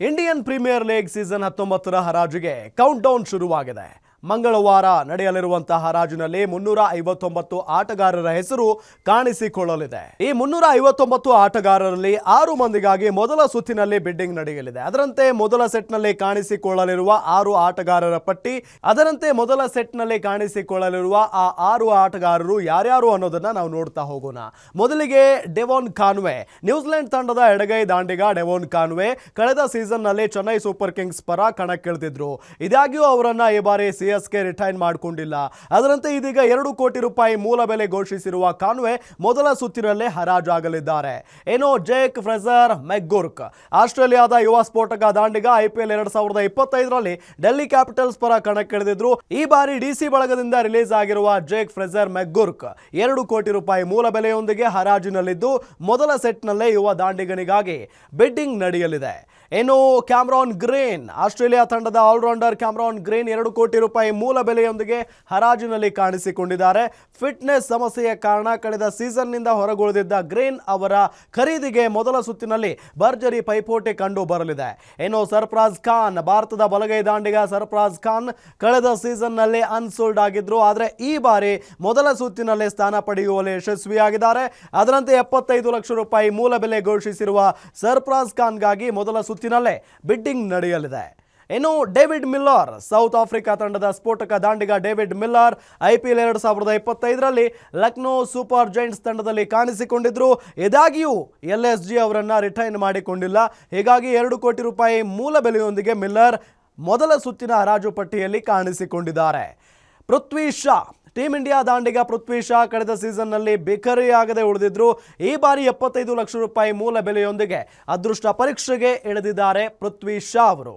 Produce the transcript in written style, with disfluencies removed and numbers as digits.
Indian Premier League season 19ರ ಹರಾಜಿಗೆ count down ಶುರುವಾಗಿದೆ. ಮಂಗಳವಾರ ನಡೆಯಲಿರುವಂತಹ ಹರಾಜಿನಲ್ಲಿ 359 ಆಟಗಾರರ ಹೆಸರು ಕಾಣಿಸಿಕೊಳ್ಳಲಿದೆ. ಈ 359 ಆಟಗಾರರಲ್ಲಿ 6 ಮಂದಿಗಾಗಿ ಮೊದಲ ಸುತ್ತಿನಲ್ಲಿ ಬಿಡ್ಡಿಂಗ್ ನಡೆಯಲಿದೆ. ಅದರಂತೆ ಮೊದಲ ಸೆಟ್ನಲ್ಲಿ ಕಾಣಿಸಿಕೊಳ್ಳಲಿರುವ 6 ಆಟಗಾರರ ಪಟ್ಟಿ, ಆ 6 ಆಟಗಾರರು ಯಾರ್ಯಾರು ಅನ್ನೋದನ್ನ ನಾವು ನೋಡ್ತಾ ಹೋಗೋಣ. ಮೊದಲಿಗೆ ಡೆವಾನ್ ಕಾನ್ವೆ, ನ್ಯೂಜಿಲೆಂಡ್ ತಂಡದ ಎಡಗೈ ದಾಂಡಿಗ ಡೆವಾನ್ ಕಾನ್ವೆ ಕಳೆದ ಸೀಸನ್ ನಲ್ಲಿ ಚೆನ್ನೈ ಸೂಪರ್ ಕಿಂಗ್ಸ್ ಪರ ಕಣಕ್ಕಿಳಿದಿದ್ರು. ಇದಾಗಿಯೂ ಅವರನ್ನ ಈ ಬಾರಿ ಸಿಎಸ್ಕೆ ರಿಟೈನ್ ಮಾಡಿಕೊಂಡಿಲ್ಲ. ಅದರಂತೆ ಇದೀಗ 2 ಕೋಟಿ ರೂಪಾಯಿ ಮೂಲ ಬೆಲೆ ಘೋಷಿಸಿರುವ ಕಾನ್ವೆ ಮೊದಲ ಸುತ್ತಿನಲ್ಲೇ ಹರಾಜಾಗಲಿದ್ದಾರೆ. ಏನೋ ಜೇಕ್ ಫ್ರೆಜರ್ ಮೆಗ್ಗುರ್ಕ್, ಆಸ್ಟ್ರೇಲಿಯಾದ ಯುವ ಸ್ಫೋಟಕ ದಾಂಡಿಗ IPL 2025ರಲ್ಲಿ ಡೆಲ್ಲಿ ಕ್ಯಾಪಿಟಲ್ಸ್ ಪರ ಕಣಕ್ಕಿಳಿದಿದ್ರು. ಈ ಬಾರಿ DC ಬಳಗದಿಂದ ರಿಲೀಸ್ ಆಗಿರುವ ಜೇಕ್ ಫ್ರೆಜರ್ ಮೆಗ್ಗುರ್ಕ್ 2 ಕೋಟಿ ರೂಪಾಯಿ ಮೂಲ ಬೆಲೆಯೊಂದಿಗೆ ಹರಾಜಿನಲ್ಲಿದ್ದು ಮೊದಲ ಸೆಟ್ನಲ್ಲೇ ಯುವ ದಾಂಡಿಗನಿಗಾಗಿ ಬಿಡ್ಡಿಂಗ್ ನಡೆಯಲಿದೆ. ಏನು ಕ್ಯಾಮರಾನ್ ಗ್ರೀನ್, ಆಸ್ಟ್ರೇಲಿಯಾ ತಂಡದ ಆಲ್ರೌಂಡರ್ ಕ್ಯಾಮರಾನ್ ಗ್ರೀನ್ 2 ಕೋಟಿ ರೂಪಾಯಿ ಮೂಲ ಬೆಲೆಯೊಂದಿಗೆ ಹರಾಜಿನಲ್ಲಿ ಕಾಣಿಸಿಕೊಂಡಿದ್ದಾರೆ. ಫಿಟ್ನೆಸ್ ಸಮಸ್ಯೆಯ ಕಾರಣ ಕಳೆದ ಸೀಸನ್ನಿಂದ ಹೊರಗುಳಿದಿದ್ದ ಗ್ರೀನ್ ಅವರ ಖರೀದಿಗೆ ಮೊದಲ ಸುತ್ತಿನಲ್ಲಿ ಭರ್ಜರಿ ಪೈಪೋಟಿ ಕಂಡು ಬರಲಿದೆ. ಏನು ಸರ್ಫರಾಜ್ ಖಾನ್, ಭಾರತದ ಬಲಗೈ ದಾಂಡಿಗ ಸರ್ಫರಾಜ್ ಖಾನ್ ಕಳೆದ ಸೀಸನ್ನಲ್ಲಿ ಅನ್ಸೋಲ್ಡ್ ಆಗಿದ್ರು. ಆದರೆ ಈ ಬಾರಿ ಮೊದಲ ಸುತ್ತಿನಲ್ಲೇ ಸ್ಥಾನ ಪಡೆಯುವಲ್ಲಿ ಯಶಸ್ವಿಯಾಗಿದ್ದಾರೆ. ಅದರಂತೆ 75 ಲಕ್ಷ ರೂಪಾಯಿ ಮೂಲ ಬೆಲೆ ಘೋಷಿಸಿರುವ ಸರ್ಫರಾಜ್ ಖಾನ್ಗಾಗಿ ಮೊದಲ ಸುತ್ತಿನಲ್ಲೇ ಬಿಡ್ಡಿಂಗ್ ನಡೆಯಲಿದೆ. ಇನ್ನು ಡೇವಿಡ್ ಮಿಲ್ಲರ್, ಸೌತ್ ಆಫ್ರಿಕಾ ತಂಡದ ಸ್ಫೋಟಕ ದಾಂಡಿಗ ಡೇವಿಡ್ ಮಿಲ್ಲರ್ IPL 2025ರಲ್ಲಿ ಲಕ್ನೋ ಸೂಪರ್ ಜೈಂಟ್ಸ್ ತಂಡದಲ್ಲಿ ಕಾಣಿಸಿಕೊಂಡಿದ್ರು. ಇದಾಗಿಯೂ LSG ಅವರನ್ನ ರಿಟೈನ್ ಮಾಡಿಕೊಂಡಿಲ್ಲ. ಹೀಗಾಗಿ 2 ಕೋಟಿ ರೂಪಾಯಿ ಮೂಲ ಬೆಲೆಯೊಂದಿಗೆ ಮಿಲ್ಲರ್ ಮೊದಲ ಸುತ್ತಿನ ಹರಾಜು ಪಟ್ಟಿಯಲ್ಲಿ ಕಾಣಿಸಿಕೊಂಡಿದ್ದಾರೆ. ಪೃಥ್ವಿ ಶಾ, ಟೀಮ್ ಇಂಡಿಯಾ ದಾಂಡಿಗ ಪೃಥ್ವಿ ಶಾ ಕಳೆದ ಸೀಸನ್ನಲ್ಲಿ ಬಿಕರಿಯಾಗದೆ ಉಳಿದಿದ್ರು. ಈ ಬಾರಿ 75 ಲಕ್ಷ ರೂಪಾಯಿ ಮೂಲ ಬೆಲೆಯೊಂದಿಗೆ ಅದೃಷ್ಟ ಪರೀಕ್ಷೆಗೆ ಇಳಿದಿದ್ದಾರೆ ಪೃಥ್ವಿ ಶಾ ಅವರು.